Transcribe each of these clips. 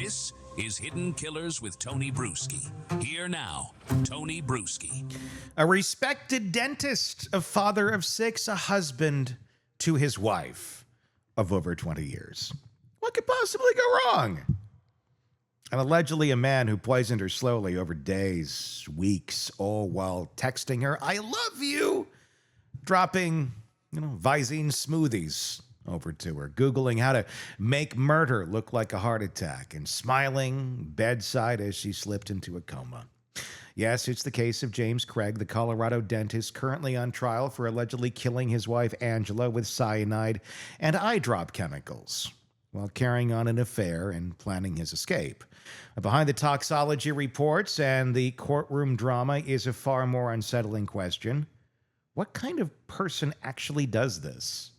This is Hidden Killers with Tony Bruschi. Here now, Tony Bruschi. A respected dentist, a father of 6, a husband to his wife of over 20 years. What could possibly go wrong? And allegedly a man who poisoned her slowly over days, weeks, all while texting her, "I love you," dropping, Visine smoothies over to her, Googling how to make murder look like a heart attack, and smiling bedside as she slipped into a coma. Yes, it's the case of James Craig, the Colorado dentist currently on trial for allegedly killing his wife Angela with cyanide and eye drop chemicals while carrying on an affair and planning his escape. Behind the toxology reports and the courtroom drama is a far more unsettling question. What kind of person actually does this?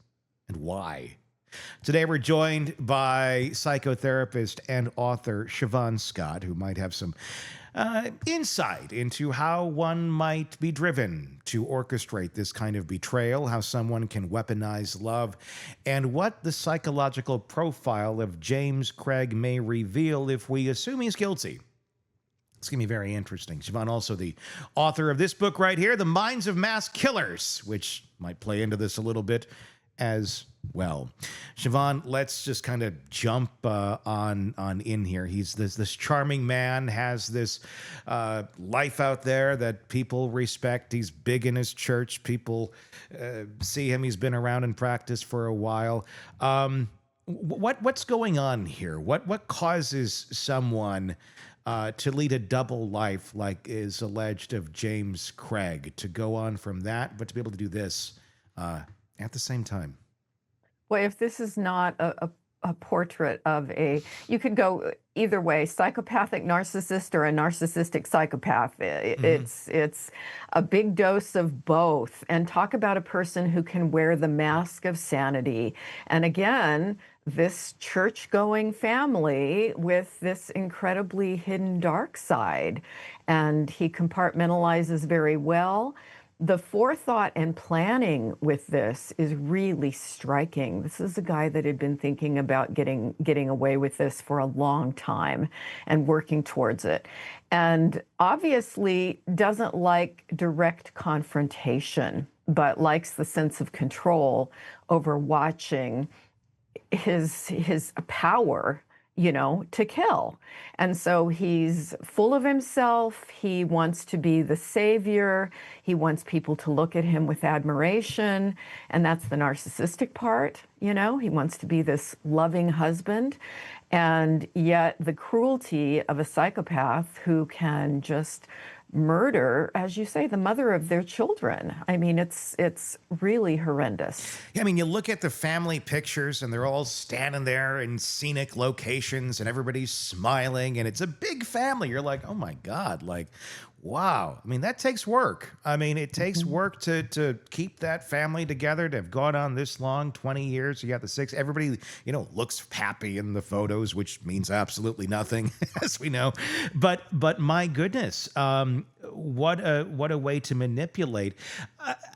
And why? Today we're joined by psychotherapist and author Siobhan Scott, who might have some insight into how one might be driven to orchestrate this kind of betrayal, how someone can weaponize love, and what the psychological profile of James Craig may reveal if we assume he's guilty. It's going to be very interesting. Siobhan, also the author of this book right here, The Minds of Mass Killers, which might play into this a little bit as well. Siobhan, let's just kind of jump on in here. He's this charming man, has this life out there that people respect. He's big in his church. People see him. He's been around in practice for a while. What's going on here? What causes someone to lead a double life like is alleged of James Craig, to go on from that, but to be able to do this at the same time? Well, if this is not a portrait of you could go either way, psychopathic narcissist or a narcissistic psychopath. It's a big dose of both. And talk about a person who can wear the mask of sanity. And again, this church-going family with this incredibly hidden dark side. And he compartmentalizes very well. The forethought and planning with this is really striking. This is a guy that had been thinking about getting away with this for a long time and working towards it. And obviously doesn't like direct confrontation, but likes the sense of control over watching his power, to kill. And so he's full of himself. He wants to be the savior. He wants people to look at him with admiration. And that's the narcissistic part, He wants to be this loving husband. And yet the cruelty of a psychopath who can just murder, as you say, the mother of their children. I mean, it's really horrendous. Yeah, I mean, you look at the family pictures and they're all standing there in scenic locations and everybody's smiling and it's a big family. You're like, oh my God, wow. I mean, that takes work. I mean, it takes work to keep that family together, to have gone on this long, 20 years. You got the 6. Everybody, looks happy in the photos, which means absolutely nothing, as we know. But my goodness, what a way to manipulate.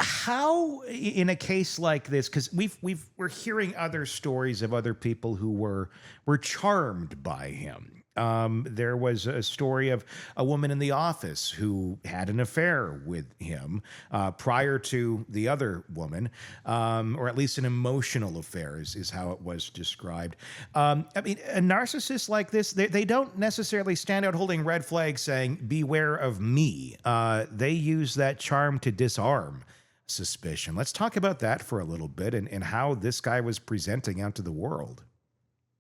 How, in a case like this, because we're hearing other stories of other people who were charmed by him. There was a story of a woman in the office who had an affair with him prior to the other woman, or at least an emotional affair is how it was described. I mean, a narcissist like this, they don't necessarily stand out holding red flags saying, beware of me. They use that charm to disarm suspicion. Let's talk about that for a little bit and how this guy was presenting out to the world.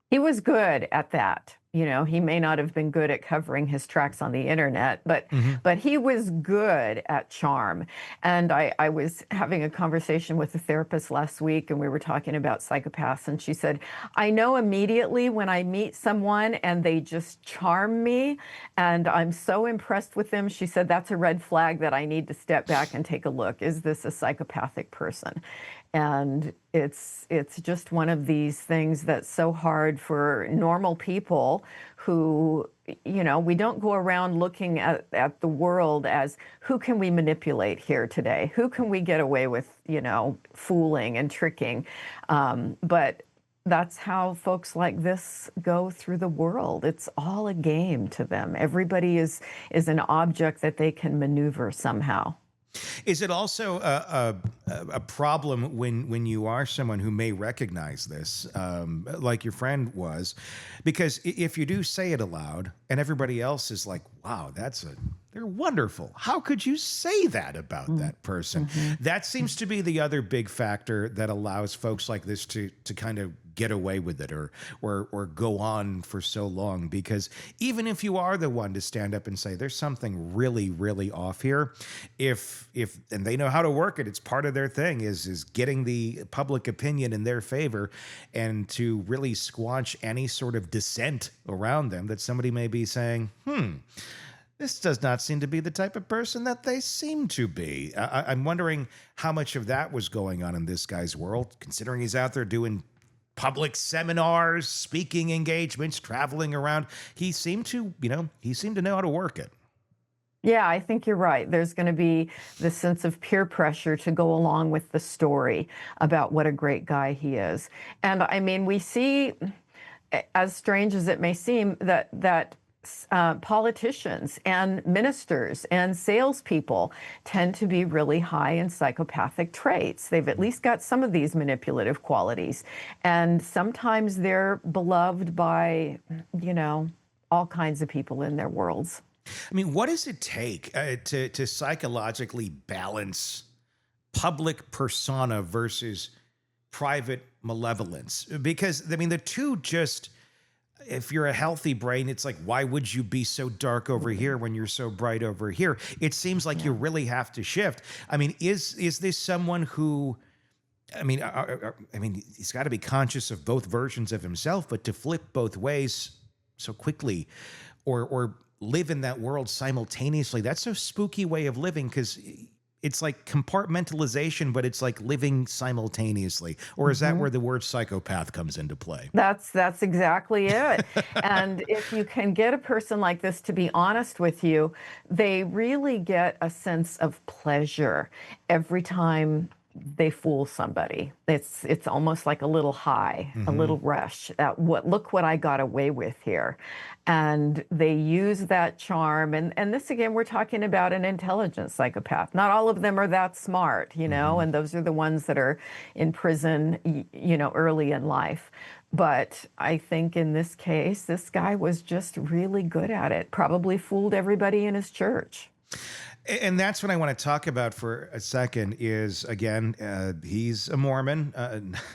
He was good at that. He may not have been good at covering his tracks on the internet, but he was good at charm. And I was having a conversation with a therapist last week, and we were talking about psychopaths, and she said, I know immediately when I meet someone and they just charm me, and I'm so impressed with them. She said, that's a red flag that I need to step back and take a look. Is this a psychopathic person? And it's just one of these things that's so hard for normal people who, we don't go around looking at the world as, who can we manipulate here today? Who can we get away with, fooling and tricking? But that's how folks like this go through the world. It's all a game to them. Everybody is an object that they can maneuver somehow. Is it also a problem when you are someone who may recognize this, like your friend was? Because if you do say it aloud and everybody else is like, wow, they're wonderful. How could you say that about that person? That seems to be the other big factor that allows folks like this to kind of get away with it or go on for so long. Because even if you are the one to stand up and say there's something really, really off here, if and they know how to work it, it's part of their thing is getting the public opinion in their favor and to really squash any sort of dissent around them that somebody may be saying, this does not seem to be the type of person that they seem to be. I'm wondering how much of that was going on in this guy's world, considering he's out there doing public seminars, speaking engagements, traveling around. He seemed to know how to work it. Yeah, I think you're right. There's going to be this sense of peer pressure to go along with the story about what a great guy he is. And I mean, we see, as strange as it may seem, that politicians and ministers and salespeople tend to be really high in psychopathic traits. They've at least got some of these manipulative qualities. And sometimes they're beloved by, all kinds of people in their worlds. I mean, what does it take to psychologically balance public persona versus private malevolence? Because, I mean, the two just... If you're a healthy brain, it's like, why would you be so dark over here when you're so bright over here? It seems like you really have to shift. I mean, is this someone who, he's got to be conscious of both versions of himself, but to flip both ways so quickly or live in that world simultaneously, that's a spooky way of living because it's like compartmentalization, but it's like living simultaneously. Or is that where the word psychopath comes into play? That's exactly it. And if you can get a person like this to be honest with you, they really get a sense of pleasure every time they fool somebody. It's almost like a little high, a little rush at look what I got away with here. And they use that charm. And this, again, we're talking about an intelligent psychopath. Not all of them are that smart, and those are the ones that are in prison, early in life. But I think in this case, this guy was just really good at it, probably fooled everybody in his church. And that's what I want to talk about for a second is, again, he's a Mormon.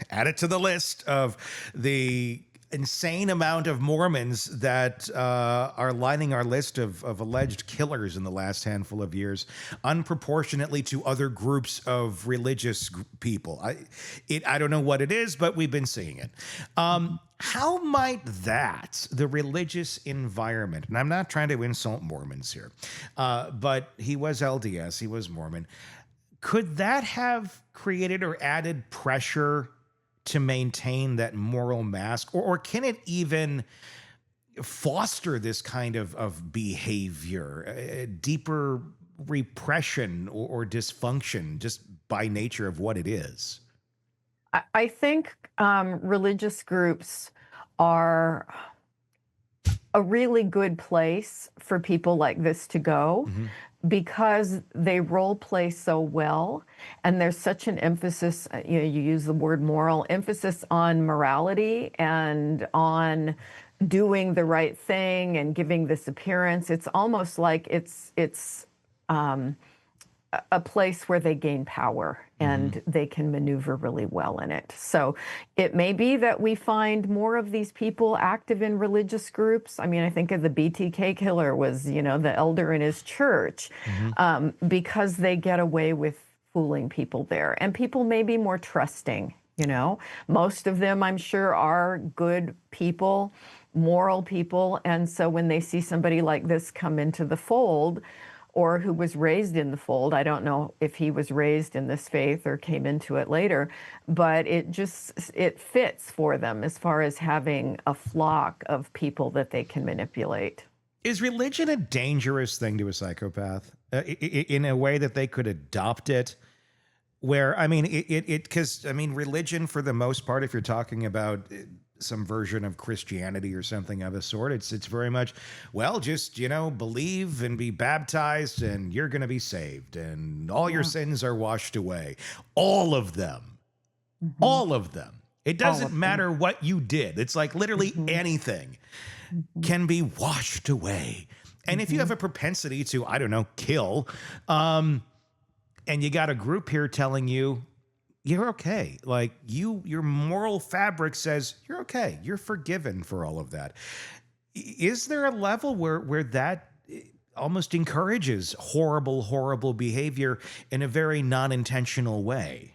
Add it to the list of the insane amount of Mormons that are lining our list of alleged killers in the last handful of years, unproportionately to other groups of religious people. I don't know what it is, but we've been seeing it. How might the religious environment, and I'm not trying to insult Mormons here, but he was LDS, he was Mormon, could that have created or added pressure to maintain that moral mask? Or can it even foster this kind of behavior, deeper repression or dysfunction just by nature of what it is? I think religious groups are a really good place for people like this to go because they role play so well. And there's such an emphasis, you use the word moral, emphasis on morality and on doing the right thing and giving this appearance. It's almost like it's a place where they gain power and they can maneuver really well in it. So it may be that we find more of these people active in religious groups. I mean, I think of the BTK killer was, the elder in his church, because they get away with fooling people there. And people may be more trusting, Most of them, I'm sure, are good people, moral people. And so when they see somebody like this come into the fold, or who was raised in the fold. I don't know if he was raised in this faith or came into it later, but it fits for them as far as having a flock of people that they can manipulate. Is religion a dangerous thing to a psychopath in a way that they could adopt it where, I mean, because, I mean, religion for the most part, if you're talking about some version of Christianity or something of the sort, it's very much, well, just, believe and be baptized and you're going to be saved and all your sins are washed away. All of them. Mm-hmm. All of them. It All doesn't of them. matter what you did. It's like literally anything can be washed away. And if you have a propensity to, I don't know, kill, and you got a group here telling you, you're okay. Like your moral fabric says you're okay. You're forgiven for all of that. Is there a level where that almost encourages horrible behavior in a very non-intentional way?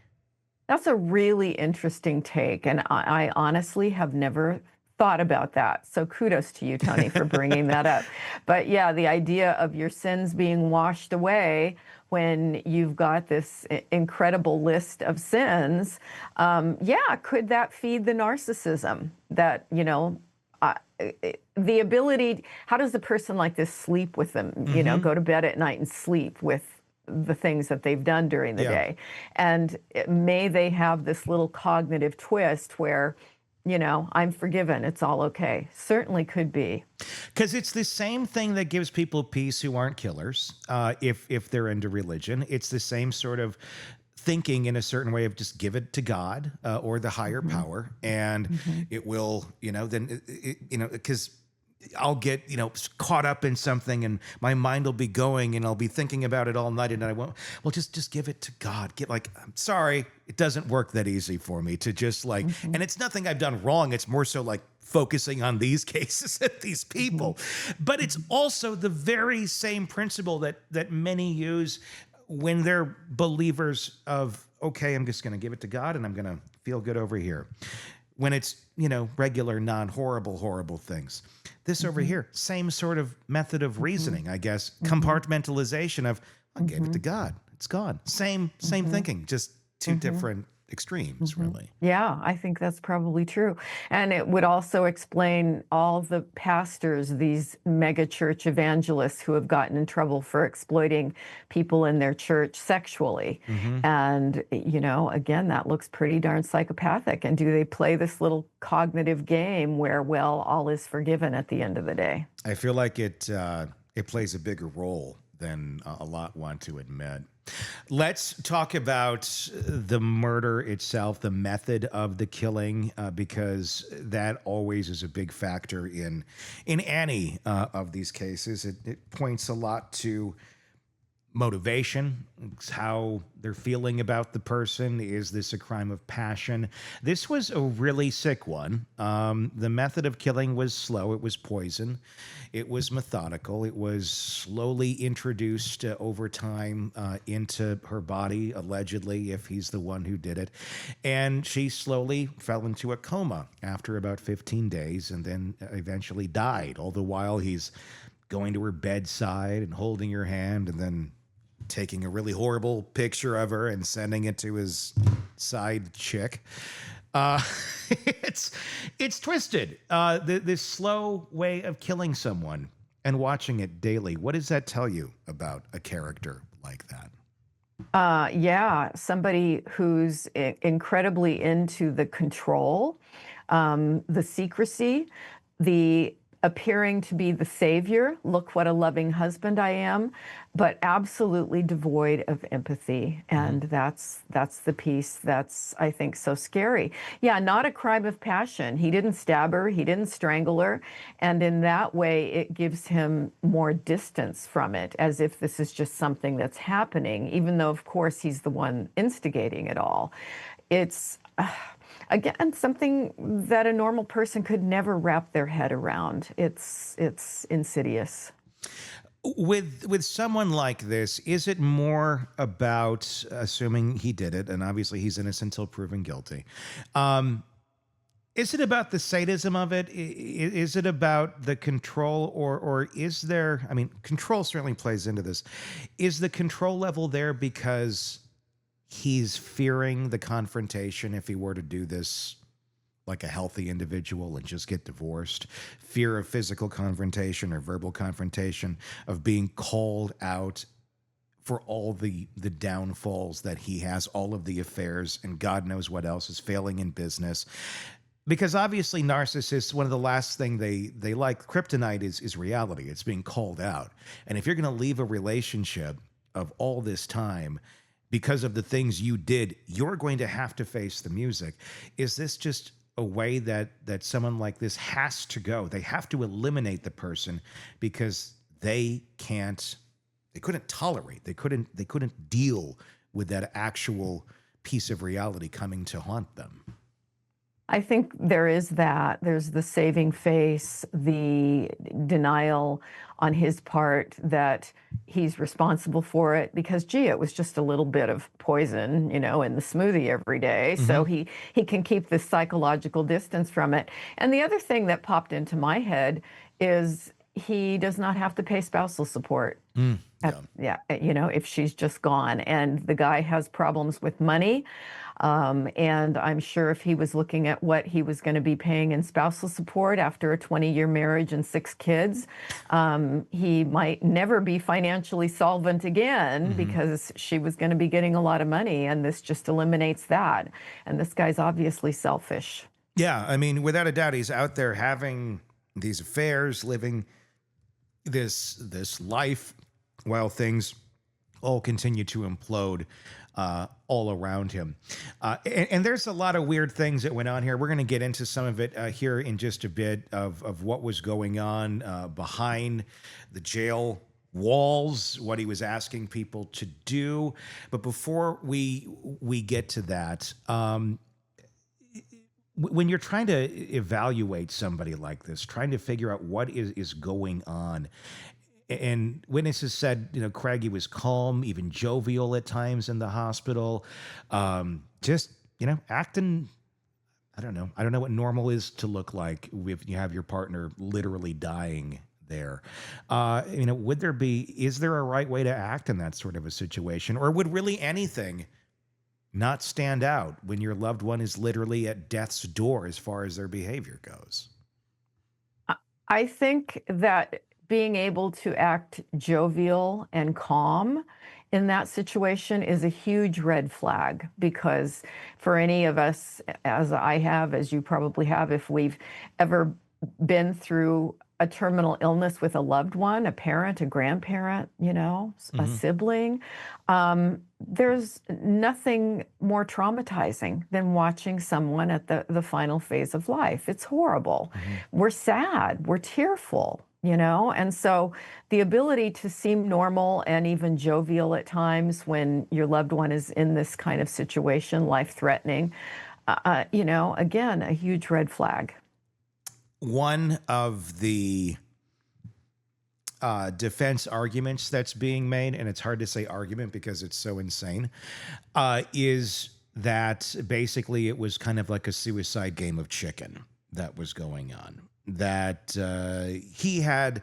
That's a really interesting take. And I honestly have never thought about that. So kudos to you, Tony, for bringing that up. But yeah, the idea of your sins being washed away when you've got this incredible list of sins, could that feed the narcissism that, the ability, how does a person like this sleep with them, go to bed at night and sleep with the things that they've done during the day? And may they have this little cognitive twist where, I'm forgiven, it's all okay. Certainly could be. Because it's the same thing that gives people peace who aren't killers, if they're into religion. It's the same sort of thinking in a certain way of just give it to God or the higher power, and it will, because I'll get, caught up in something and my mind will be going and I'll be thinking about it all night and I won't, well, just give it to God. I'm sorry, it doesn't work that easy for me to just and it's nothing I've done wrong. It's more so like focusing on these cases and these people. But it's also the very same principle that many use when they're believers of, okay, I'm just going to give it to God and I'm going to feel good over here. When it's, regular, horrible things. This over here, same sort of method of reasoning, I guess. Compartmentalization of, I gave it to God. It's gone. Same thinking, just two different extremes, really. Yeah, I think that's probably true. And it would also explain all the pastors, these mega church evangelists who have gotten in trouble for exploiting people in their church sexually. And, again, that looks pretty darn psychopathic. And do they play this little cognitive game where, well, all is forgiven at the end of the day? I feel like it plays a bigger role than a lot want to admit. Let's talk about the murder itself, the method of the killing, because that always is a big factor in any of these cases. It points a lot to motivation, how they're feeling about the person. Is this a crime of passion? This was a really sick one. The method of killing was slow. It was poison. It was methodical. It was slowly introduced over time into her body, allegedly, if he's the one who did it. And she slowly fell into a coma after about 15 days and then eventually died. All the while he's going to her bedside and holding her hand and then taking a really horrible picture of her and sending it to his side chick. It's twisted. This slow way of killing someone and watching it daily. What does that tell you about a character like that? Somebody who's incredibly into the control, the secrecy, the appearing to be the savior. Look what a loving husband I am, but absolutely devoid of empathy. And that's the piece that's, I think, so scary. Yeah, not a crime of passion. He didn't stab her. He didn't strangle her. And in that way, it gives him more distance from it, as if this is just something that's happening, even though, of course, he's the one instigating it all. It's again, something that a normal person could never wrap their head around. It's insidious. With someone like this, is it more about, assuming he did it, and obviously he's innocent until proven guilty, is it about the sadism of it? Is it about the control, or is there, I mean, control certainly plays into this. Is the control level there because he's fearing the confrontation if he were to do this like a healthy individual and just get divorced? Fear of physical confrontation or verbal confrontation, of being called out for all the downfalls that he has, all of the affairs, and God knows what else is failing in business. Because obviously narcissists, one of the last thing they like, kryptonite is reality. It's being called out. And if you're going to leave a relationship of all this time because of the things you did, you're going to have to face the music. Is this just a way that someone like this has to go? They have to eliminate the person because they couldn't tolerate, they couldn't deal with that actual piece of reality coming to haunt them. I think there is that. There's the saving face, the denial on his part that he's responsible for it because, gee, it was just a little bit of poison, in the smoothie every day. So he can keep this psychological distance from it. And the other thing that popped into my head is he does not have to pay spousal support. If she's just gone. And the guy has problems with money. And I'm sure if he was looking at what he was going to be paying in spousal support after a 20-year marriage and 6 kids, he might never be financially solvent again because she was going to be getting a lot of money. And this just eliminates that. And this guy's obviously selfish. Yeah, I mean, without a doubt, he's out there having these affairs, living this life while things all continue to implode all around him. And there's a lot of weird things that went on here. We're going to get into some of it here in just a bit of what was going on behind the jail walls, what he was asking people to do. But before we get to that, when you're trying to evaluate somebody like this, trying to figure out what is going on, and witnesses said, Craigie was calm, even jovial at times in the hospital, just, acting, I don't know what normal is to look like if you have your partner literally dying there. Is there a right way to act in that sort of a situation? Or would really anything not stand out when your loved one is literally at death's door as far as their behavior goes? I think that being able to act jovial and calm in that situation is a huge red flag, because for any of us, as I have, as you probably have, if we've ever been through a terminal illness with a loved one, a parent, a grandparent, a sibling, there's nothing more traumatizing than watching someone at the final phase of life. It's horrible. We're sad, we're tearful, and so the ability to seem normal and even jovial at times when your loved one is in this kind of situation, life-threatening, again, a huge red flag. One of the defense arguments that's being made, and it's hard to say argument because it's so insane, is that basically it was kind of like a suicide game of chicken that was going on. That he had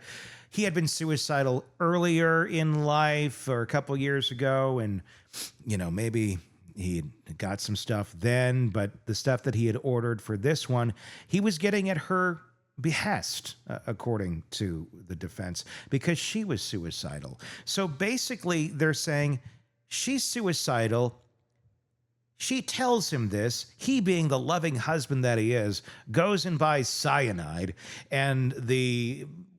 been suicidal earlier in life or a couple years ago, and maybe he got some stuff then, but the stuff that he had ordered for this one, he was getting at her behest, according to the defense, because she was suicidal. So basically, they're saying she's suicidal. She tells him this. He, being the loving husband that he is, goes and buys cyanide and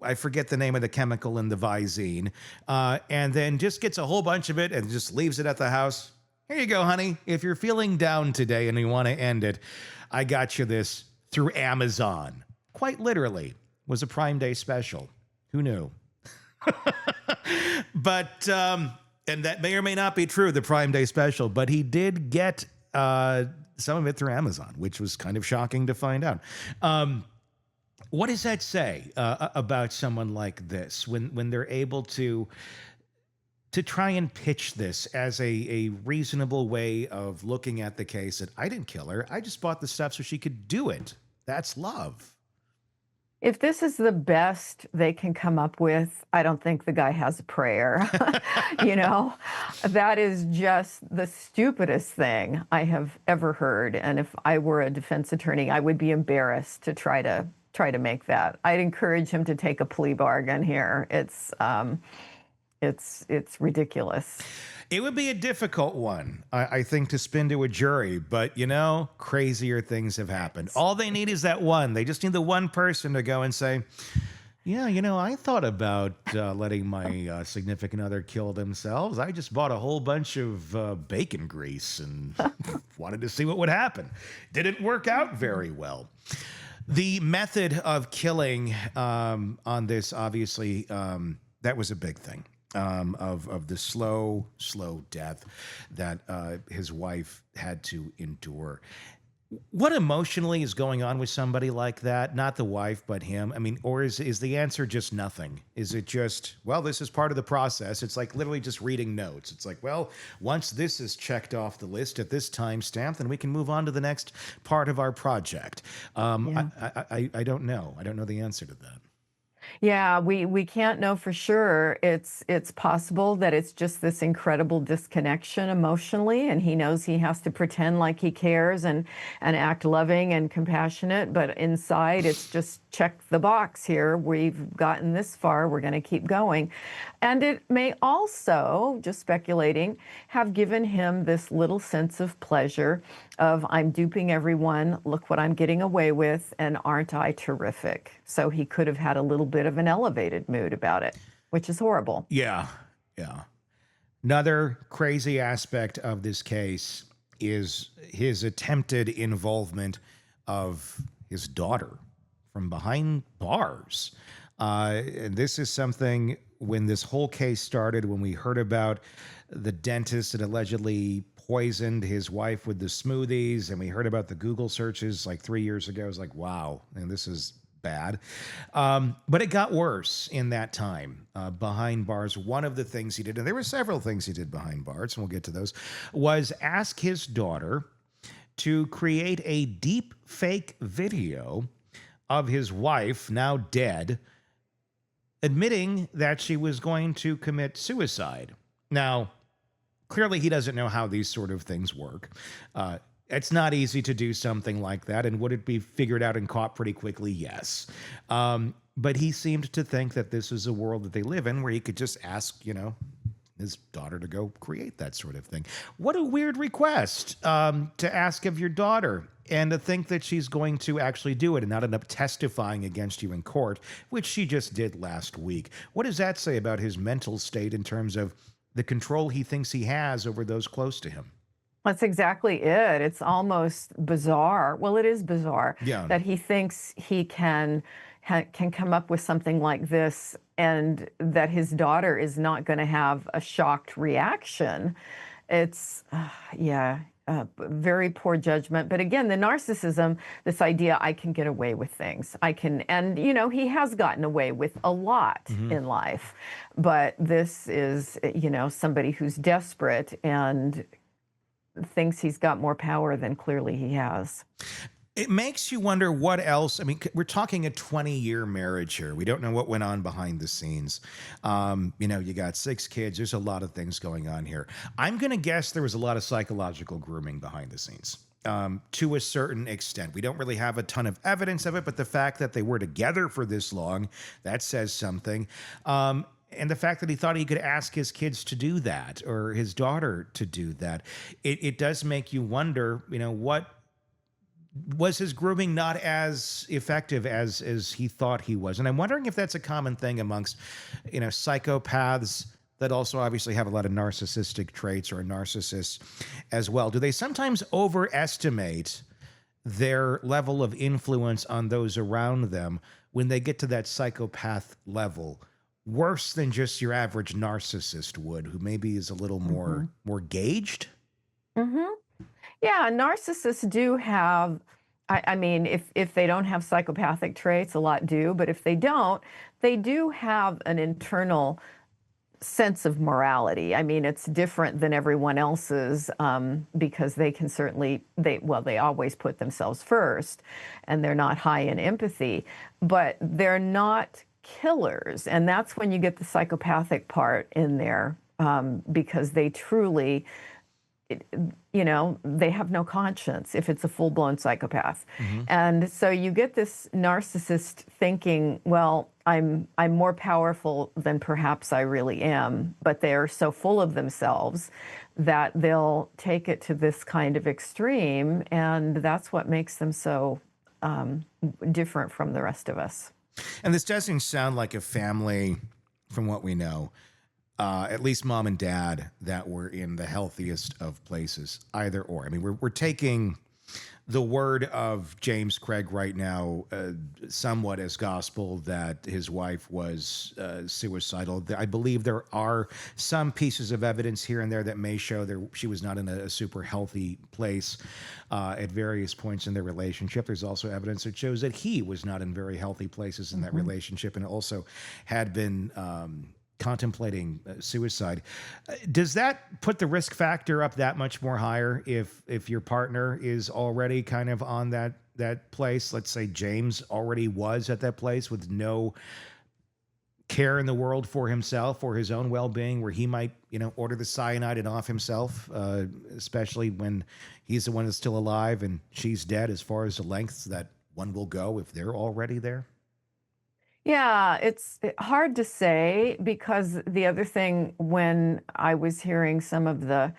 I forget the name of the chemical in the Visine, and then just gets a whole bunch of it and just leaves it at the house. Here you go, honey. If you're feeling down today and you want to end it, I got you this through Amazon. Quite literally, was a Prime Day special. Who knew? But, and that may or may not be true, the Prime Day special, but he did get some of it through Amazon, which was kind of shocking to find out. What does that say about someone like this when they're able to try and pitch this as a reasonable way of looking at the case that I didn't kill her, I just bought the stuff so she could do it? That's love. If this is the best they can come up with, I don't think the guy has a prayer. That is just the stupidest thing I have ever heard. And if I were a defense attorney, I would be embarrassed to try to make that. I'd encourage him to take a plea bargain here. It's It's ridiculous. It would be a difficult one, I think, to spin to a jury, but crazier things have happened. All they need is that one. They just need the one person to go and say, yeah, I thought about letting my significant other kill themselves. I just bought a whole bunch of bacon grease and wanted to see what would happen. Didn't work out very well. The method of killing on this, obviously, that was a big thing. Of the slow death that his wife had to endure. What emotionally is going on with somebody like that? Not the wife, but him. I mean, or is the answer just nothing? Is it just, well, this is part of the process? It's like literally just reading notes. It's like, well, once this is checked off the list at this timestamp, then we can move on to the next part of our project. Yeah. I don't know. I don't know the answer to that. Yeah, we can't know for sure. It's possible that it's just this incredible disconnection emotionally, and he knows he has to pretend like he cares and act loving and compassionate, but inside it's just check the box here. We've gotten this far, we're going to keep going. And it may also, just speculating, have given him this little sense of pleasure of, I'm duping everyone, look what I'm getting away with, and aren't I terrific? So he could have had a little bit of an elevated mood about it, which is horrible. Yeah. Another crazy aspect of this case is his attempted involvement of his daughter from behind bars. And this is something, when this whole case started, when we heard about the dentist that allegedly poisoned his wife with the smoothies, and we heard about the Google searches like 3 years ago, I was like, wow, and this is bad. But it got worse in that time. Behind bars, one of the things he did, and there were several things he did behind bars, and we'll get to those, was ask his daughter to create a deep fake video of his wife, now dead, admitting that she was going to commit suicide. Now, clearly he doesn't know how these sort of things work. It's not easy to do something like that. And would it be figured out and caught pretty quickly? Yes. But he seemed to think that this is a world that they live in where he could just ask, his daughter to go create that sort of thing. What a weird request to ask of your daughter, and to think that she's going to actually do it and not end up testifying against you in court, which she just did last week. What does that say about his mental state in terms of the control he thinks he has over those close to him? That's exactly it. It's almost bizarre. Well, it is bizarre that he thinks he can come up with something like this, and that his daughter is not going to have a shocked reaction. It's, very poor judgment. But again, the narcissism, this idea, I can get away with things. And he has gotten away with a lot in life. But this is, somebody who's desperate and thinks he's got more power than clearly he has. It makes you wonder what else. I mean, we're talking a 20-year marriage here. We don't know what went on behind the scenes. You got 6 kids. There's a lot of things going on here. I'm going to guess there was a lot of psychological grooming behind the scenes, to a certain extent. We don't really have a ton of evidence of it, but the fact that they were together for this long, that says something. And the fact that he thought he could ask his kids to do that, or his daughter to do that, it does make you wonder, what was his grooming not as effective as he thought he was? And I'm wondering if that's a common thing amongst, psychopaths that also obviously have a lot of narcissistic traits, or narcissists as well. Do they sometimes overestimate their level of influence on those around them when they get to that psychopath level, worse than just your average narcissist would, who maybe is a little more gauged? Yeah, narcissists do have, I mean, if they don't have psychopathic traits, a lot do, but if they don't, they do have an internal sense of morality. I mean, it's different than everyone else's, because they can certainly, they always put themselves first, and they're not high in empathy, but they're not killers. And that's when you get the psychopathic part in there, because they truly you know, they have no conscience if it's a full-blown psychopath. And so you get this narcissist thinking, well, I'm more powerful than perhaps I really am, but they are so full of themselves that they'll take it to this kind of extreme, and that's what makes them so different from the rest of us. And this doesn't sound like a family, from what we know, at least mom and dad, that were in the healthiest of places, either or. I mean, we're taking the word of James Craig right now somewhat as gospel that his wife was suicidal. I believe there are some pieces of evidence here and there that may show that she was not in a super healthy place at various points in their relationship. There's also evidence that shows that he was not in very healthy places in that relationship, and also had been contemplating suicide. Does that put the risk factor up that much more higher if your partner is already kind of on that place? Let's say James already was at that place with no care in the world for himself or his own well-being, where he might, order the cyanide and off himself, especially when he's the one that's still alive and she's dead, as far as the lengths that one will go if they're already there? Yeah, it's hard to say, because the other thing, when I was hearing some of the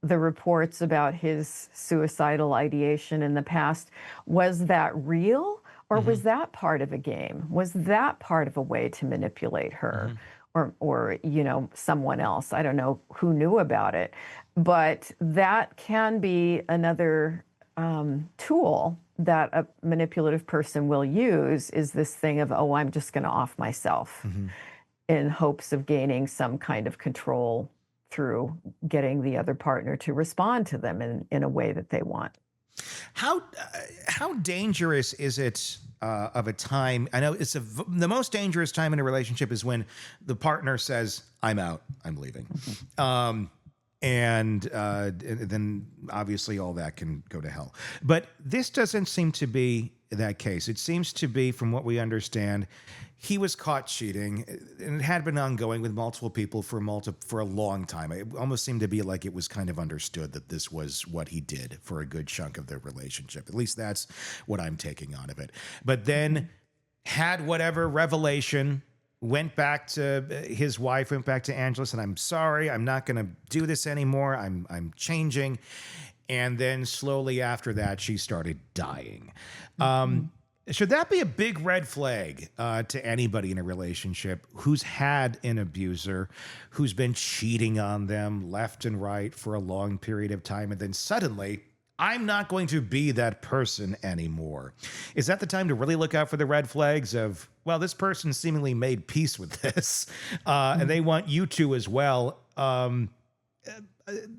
reports about his suicidal ideation in the past, was that real, or was that part of a game? Was that part of a way to manipulate her, or someone else? I don't know who knew about it, but that can be another tool that a manipulative person will use, is this thing of, oh, I'm just going to off myself in hopes of gaining some kind of control through getting the other partner to respond to them in a way that they want. How dangerous is it of a time? I know it's the most dangerous time in a relationship is when the partner says, I'm out, I'm leaving. And then obviously all that can go to hell. But this doesn't seem to be that case. It seems to be, from what we understand, he was caught cheating, and it had been ongoing with multiple people for a long time. It almost seemed to be like it was kind of understood that this was what he did for a good chunk of their relationship. At least that's what I'm taking on of it. But then had whatever revelation, went back to his wife, went back to Angela, and I'm sorry, I'm not going to do this anymore. I'm changing. And then slowly after that, she started dying. Should that be a big red flag to anybody in a relationship who's had an abuser, who's been cheating on them left and right for a long period of time, and then suddenly, I'm not going to be that person anymore? Is that the time to really look out for the red flags of, well, this person seemingly made peace with this, and they want you to as well?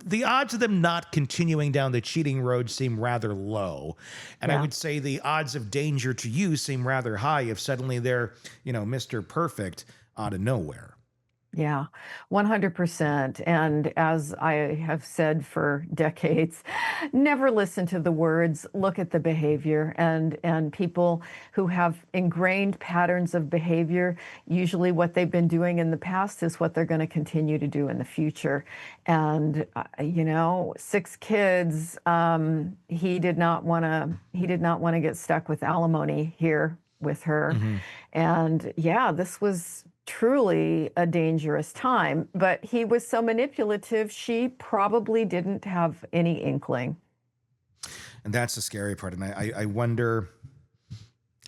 The odds of them not continuing down the cheating road seem rather low. And I would say the odds of danger to you seem rather high if suddenly they're, Mr. Perfect out of nowhere. Yeah, 100%. And as I have said for decades, never listen to the words, look at the behavior. And people who have ingrained patterns of behavior, usually what they've been doing in the past is what they're going to continue to do in the future. And 6 kids, he did not want to get stuck with alimony here with her. And yeah, this was truly a dangerous time, but he was so manipulative, she probably didn't have any inkling. And that's the scary part. And I wonder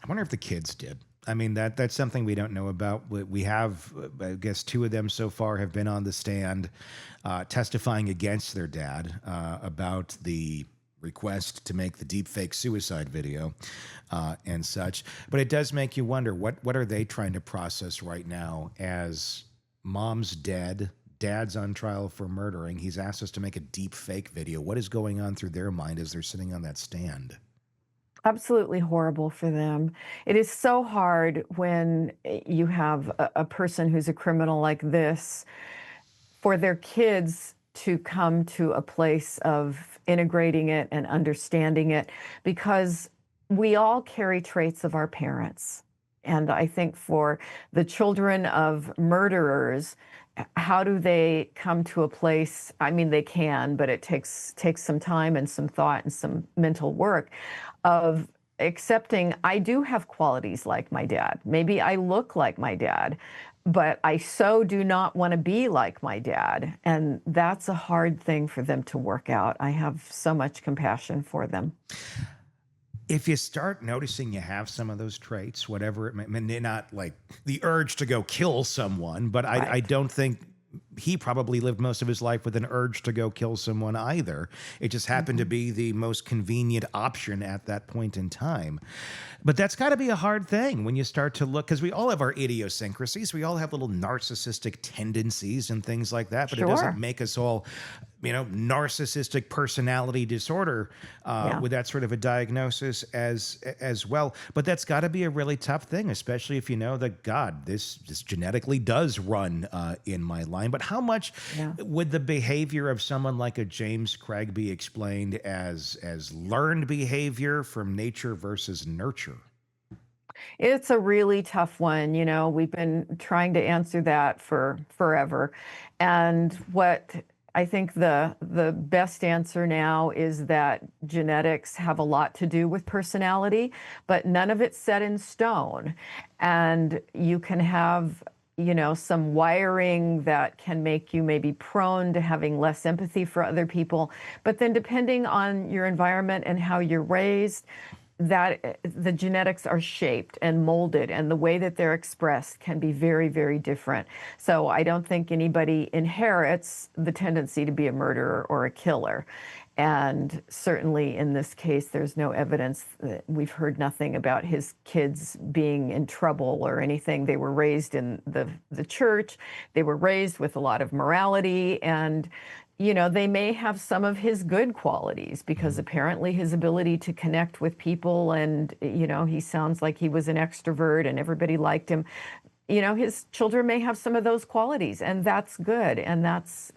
if the kids did. I mean, that's something we don't know about. We have, I guess, 2 of them so far have been on the stand testifying against their dad about the request to make the deepfake suicide video and such. But it does make you wonder, what are they trying to process right now as mom's dead, dad's on trial for murdering. He's asked us to make a deepfake video. What is going on through their mind as they're sitting on that stand? Absolutely horrible for them. It is so hard when you have a person who's a criminal like this, for their kids to come to a place of integrating it and understanding it, because we all carry traits of our parents. And I think for the children of murderers, how do they come to a place? I mean, they can, but it takes some time and some thought and some mental work of accepting I do have qualities like my dad. Maybe I look like my dad, but I so do not want to be like my dad. And that's a hard thing for them to work out. I have so much compassion for them. If you start noticing you have some of those traits, whatever it may not like the urge to go kill someone, but I Right. don't think he probably lived most of his life with an urge to go kill someone either. It just happened to be the most convenient option at that point in time. But that's got to be a hard thing when you start to look, because we all have our idiosyncrasies. We all have little narcissistic tendencies and things like that, but it Sure. doesn't make us all, narcissistic personality disorder Yeah. with that sort of a diagnosis as well. But that's got to be a really tough thing, especially if you know that, God, this genetically does run in my line. But how much Yeah. would the behavior of someone like a James Craig be explained as learned behavior from nature versus nurture? It's a really tough one. We've been trying to answer that for forever. And what I think the best answer now is that genetics have a lot to do with personality, but none of it's set in stone. And you can have some wiring that can make you maybe prone to having less empathy for other people. But then depending on your environment and how you're raised, that the genetics are shaped and molded, and the way that they're expressed can be very, very different. So I don't think anybody inherits the tendency to be a murderer or a killer. And certainly in this case, there's no evidence that we've heard nothing about his kids being in trouble or anything. They were raised in the church. They were raised with a lot of morality, and they may have some of his good qualities, because apparently his ability to connect with people, and, he sounds like he was an extrovert and everybody liked him. His children may have some of those qualities, and that's good. And that's,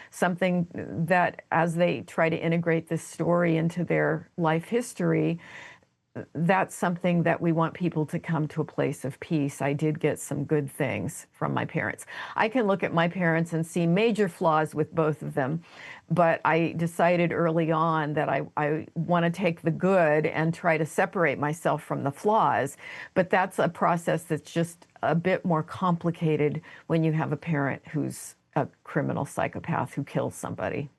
something that as they try to integrate this story into their life history, that's something that we want people to come to a place of peace. I did get some good things from my parents. I can look at my parents and see major flaws with both of them, but I decided early on that I want to take the good and try to separate myself from the flaws. But that's a process that's just a bit more complicated when you have a parent who's a criminal psychopath who kills somebody.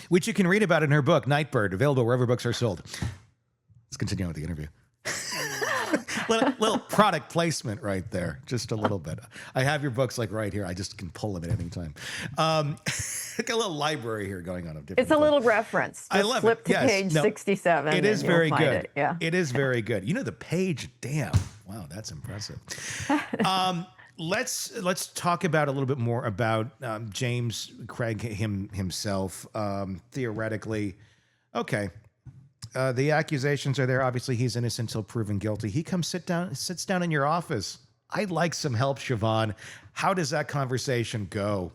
Which you can read about in her book, Nightbird, available wherever books are sold. Let's continue with the interview. little product placement right there, just a little bit. I have your books like right here. I just can pull them at any time. Got a little library here going on of different. It's a little reference. Just I love flip it. to Yes. page No, 67. It is and you'll very find good. It. Yeah. It is very good. The page. Damn. Wow, that's impressive. Let's talk about a little bit more about James Craig himself. Theoretically, okay. The accusations are there. Obviously, he's innocent until proven guilty. He sits down in your office. I'd like some help, Siobhan. How does that conversation go?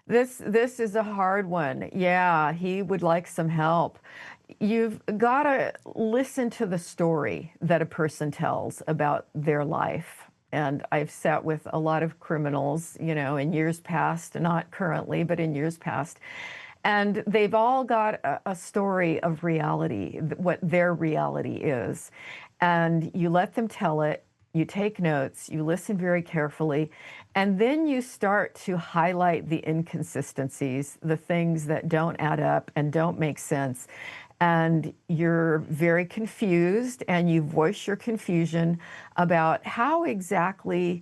This is a hard one. Yeah, he would like some help. You've got to listen to the story that a person tells about their life. And I've sat with a lot of criminals, in years past, not currently, but in years past. And they've all got a story of reality, what their reality is. And you let them tell it, you take notes, you listen very carefully, and then you start to highlight the inconsistencies, the things that don't add up and don't make sense. And you're very confused, and you voice your confusion about how exactly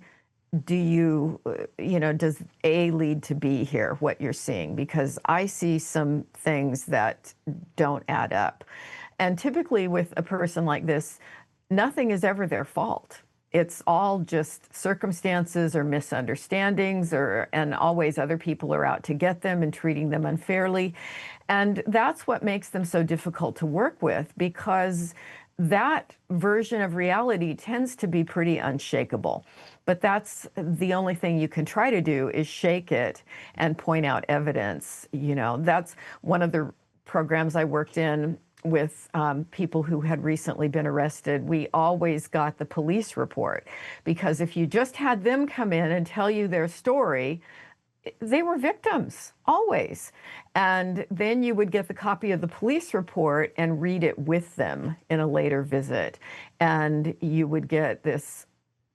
does A lead to B here, what you're seeing? Because I see some things that don't add up. And typically with a person like this, nothing is ever their fault. It's all just circumstances or misunderstandings, and always other people are out to get them and treating them unfairly. And that's what makes them so difficult to work with, because that version of reality tends to be pretty unshakable. But that's the only thing you can try to do, is shake it and point out evidence. That's one of the programs I worked in people who had recently been arrested, we always got the police report, because if you just had them come in and tell you their story, they were victims always. And then you would get the copy of the police report and read it with them in a later visit. And you would get this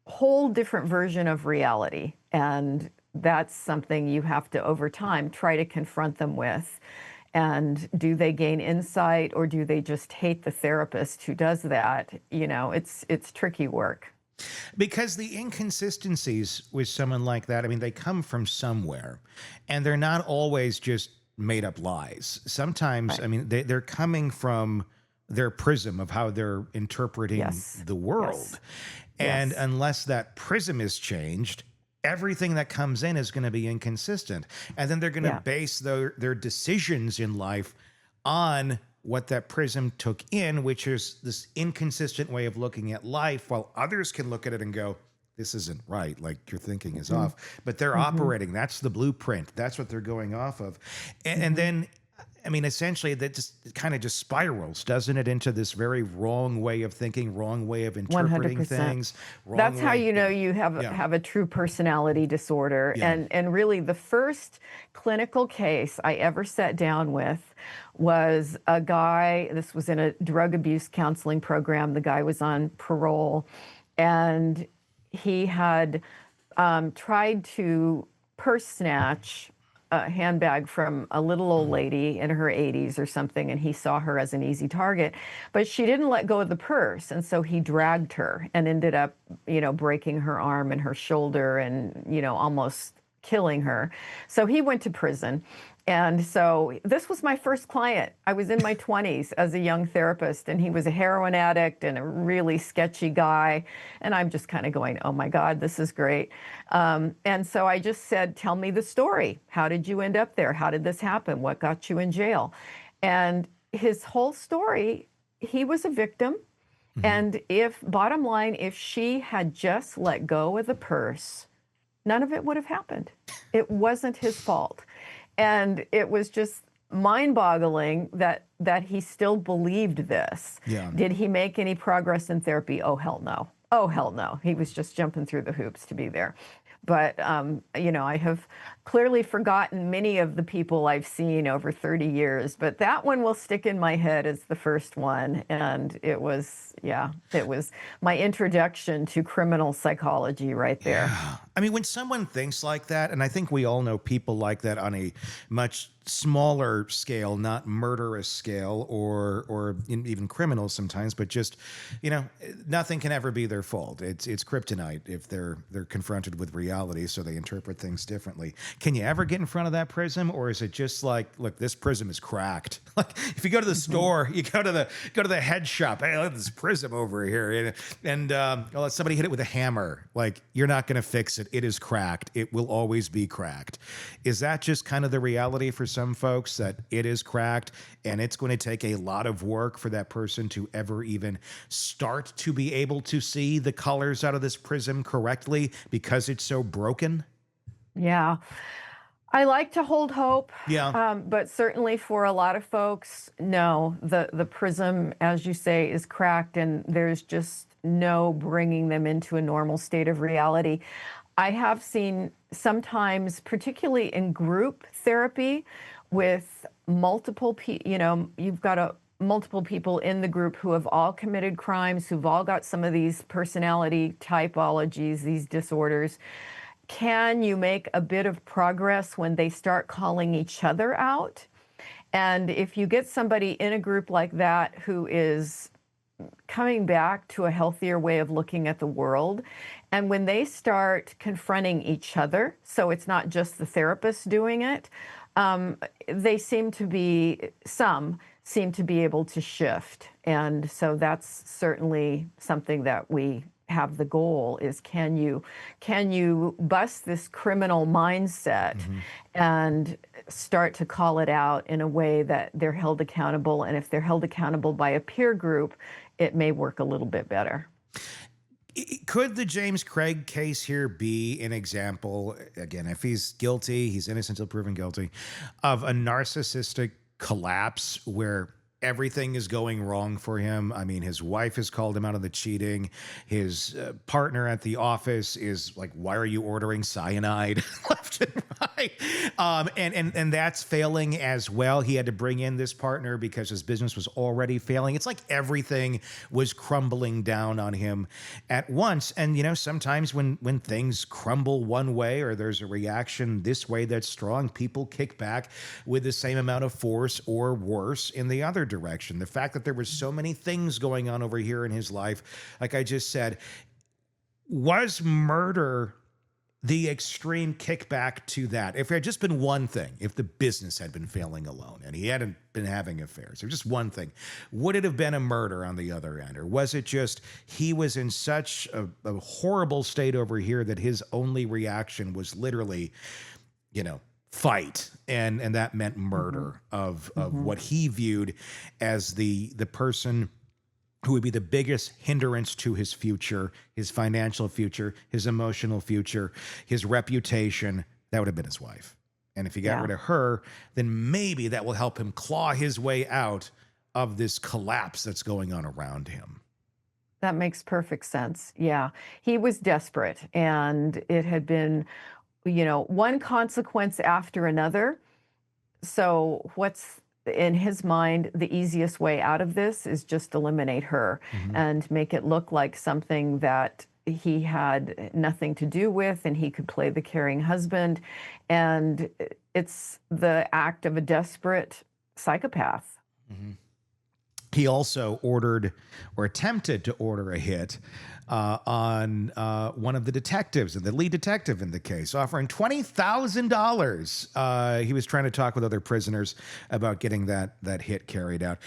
whole different version of reality. And that's something you have to, over time, try to confront them with. And do they gain insight, or do they just hate the therapist who does that? You know, it's tricky work. Because the inconsistencies with someone like that, I mean, they come from somewhere, and they're not always just made up lies. Sometimes, Right. I mean, they're coming from their prism of how they're interpreting Yes. the world. Yes. And Yes. unless that prism is changed, everything that comes in is going to be inconsistent. And then they're going to Yeah. base their decisions in life on what that prism took in, which is this inconsistent way of looking at life, while others can look at it and go, this isn't right, like your thinking is off. But they're operating. That's the blueprint. That's what they're going off of. And then, I mean, essentially, that just kind of just spirals, doesn't it, into this very wrong way of thinking, wrong way of interpreting 100%. things. Wrong That's how way- you know yeah. you have Yeah. have a true personality disorder. Yeah. And really, the first clinical case I ever sat down with was a guy. This was in a drug abuse counseling program. The guy was on parole, and he had tried to purse snatch a handbag from a little old lady in her 80s or something, and he saw her as an easy target. But she didn't let go of the purse, and so he dragged her and ended up, breaking her arm and her shoulder and, almost killing her. So he went to prison. And so this was my first client. I was in my 20s as a young therapist, and he was a heroin addict and a really sketchy guy. And I'm just kind of going, oh my God, this is great. And so I just said, tell me the story. How did you end up there? How did this happen? What got you in jail? And his whole story, he was a victim. And bottom line, if she had just let go of the purse, none of it would have happened. It wasn't his fault. And it was just mind-boggling that he still believed this. Yeah. Did he make any progress in therapy? Oh, hell no. Oh, hell no. He was just jumping through the hoops to be there. But, I have clearly forgotten many of the people I've seen over 30 years, but that one will stick in my head as the first one. And it was my introduction to criminal psychology right there. Yeah. I mean, when someone thinks like that, and I think we all know people like that on a much smaller scale, not murderous scale or even criminals sometimes, but just, nothing can ever be their fault. It's kryptonite if they're confronted with reality, so they interpret things differently. Can you ever get in front of that prism, or is it just like, look, this prism is cracked? Like if you go to the store, you go to the head shop, hey, look at this prism over here, and let somebody hit it with a hammer. Like, you're not going to fix it. It is cracked. It will always be cracked. Is that just kind of the reality for some folks, that it is cracked, and it's going to take a lot of work for that person to ever even start to be able to see the colors out of this prism correctly because it's so broken? Yeah. I like to hold hope. Yeah. But certainly for a lot of folks, no, the prism, as you say, is cracked, and there's just no bringing them into a normal state of reality. I have seen sometimes, particularly in group therapy with multiple people, you've got multiple people in the group who have all committed crimes, who've all got some of these personality typologies, these disorders. Can you make a bit of progress when they start calling each other out? And if you get somebody in a group like that who is coming back to a healthier way of looking at the world, and when they start confronting each other, so it's not just the therapist doing it, some seem to be able to shift. And so that's certainly something that we have the goal is, can you bust this criminal mindset and start to call it out in a way that they're held accountable? And if they're held accountable by a peer group, it may work a little bit better. Could the James Craig case here be an example, again, if he's guilty, he's innocent until proven guilty, of a narcissistic collapse where everything is going wrong for him. I mean, his wife has called him out on the cheating. His partner at the office is like, why are you ordering cyanide left and right? And that's failing as well. He had to bring in this partner because his business was already failing. It's like everything was crumbling down on him at once. And, you know, sometimes when things crumble one way or there's a reaction this way that's strong, people kick back with the same amount of force or worse in the other direction. The fact that there was so many things going on over here in his life, like I just said, was murder the extreme kickback to that? If it had just been one thing, if the business had been failing alone and he hadn't been having affairs, or just one thing, would it have been a murder on the other end? Or was it just he was in such a horrible state over here that his only reaction was literally, you know, fight, and that meant murder of what he viewed as the person who would be the biggest hindrance to his future, his financial future, his emotional future, his reputation? That would have been his wife. And if he got rid of her, then maybe that will help him claw his way out of this collapse that's going on around him. That makes perfect sense. Yeah. He was desperate, and it had been, you know, one consequence after another. So what's in his mind the easiest way out of this is just eliminate her and make it look like something that he had nothing to do with, and he could play the caring husband. And it's the act of a desperate psychopath. He also ordered, or attempted to order, a hit on one of the detectives, the lead detective in the case, offering $20,000. He was trying to talk with other prisoners about getting that hit carried out.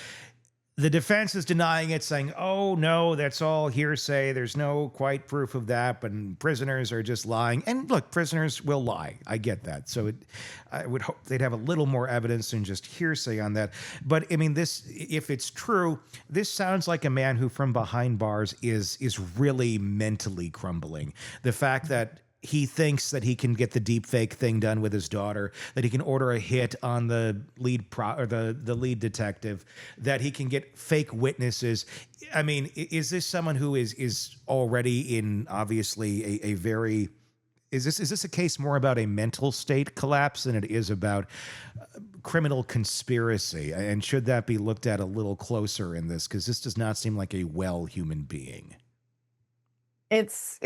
The defense is denying it, saying, oh, no, that's all hearsay. There's no quite proof of that, but prisoners are just lying. And look, prisoners will lie. I get that. So I would hope they'd have a little more evidence than just hearsay on that. But I mean, this, if it's true, this sounds like a man who from behind bars is really mentally crumbling. The fact that he thinks that he can get the deep fake thing done with his daughter, that he can order a hit on the lead the lead detective, that he can get fake witnesses. I mean, is this someone who is already in obviously a very, is this a case more about a mental state collapse than it is about criminal conspiracy? And should that be looked at a little closer in this? Because this does not seem like a well human being. It's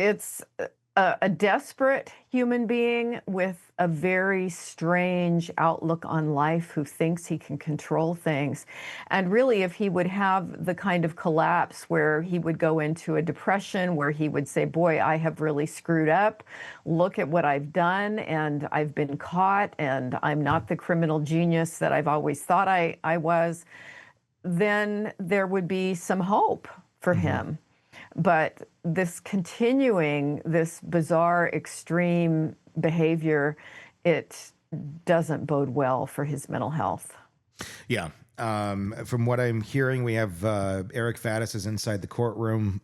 a desperate human being with a very strange outlook on life, who thinks he can control things. And really, if he would have the kind of collapse where he would go into a depression, where he would say, boy, I have really screwed up. Look at what I've done, and I've been caught, and I'm not the criminal genius that I've always thought I was, then there would be some hope for him. But this bizarre, extreme behavior, it doesn't bode well for his mental health. Yeah. From what I'm hearing, we have Eric Faddis is inside the courtroom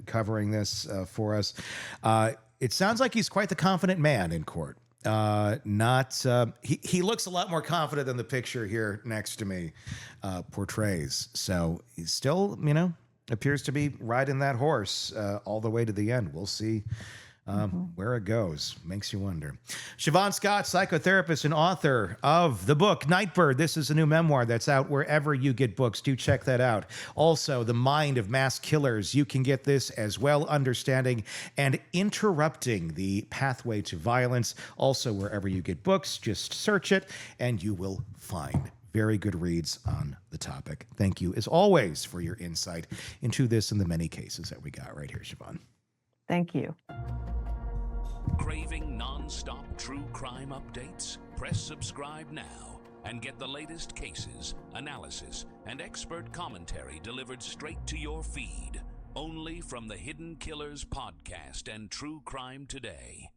covering this for us. It sounds like he's quite the confident man in court. He looks a lot more confident than the picture here next to me portrays. So he's still, you know, appears to be riding that horse all the way to the end. We'll see where it goes. Makes you wonder. Siobhan Scott, psychotherapist and author of the book Nightbird. This is a new memoir that's out wherever you get books. Do check that out. Also, The Mind of Mass Killers. You can get this as well, understanding and interrupting the pathway to violence. Also, wherever you get books, just search it and you will find very good reads on the topic. Thank you, as always, for your insight into this and the many cases that we got right here, Siobhan. Thank you. Craving non-stop true crime updates? Press subscribe now and get the latest cases, analysis, and expert commentary delivered straight to your feed. Only from the Hidden Killers podcast and True Crime Today.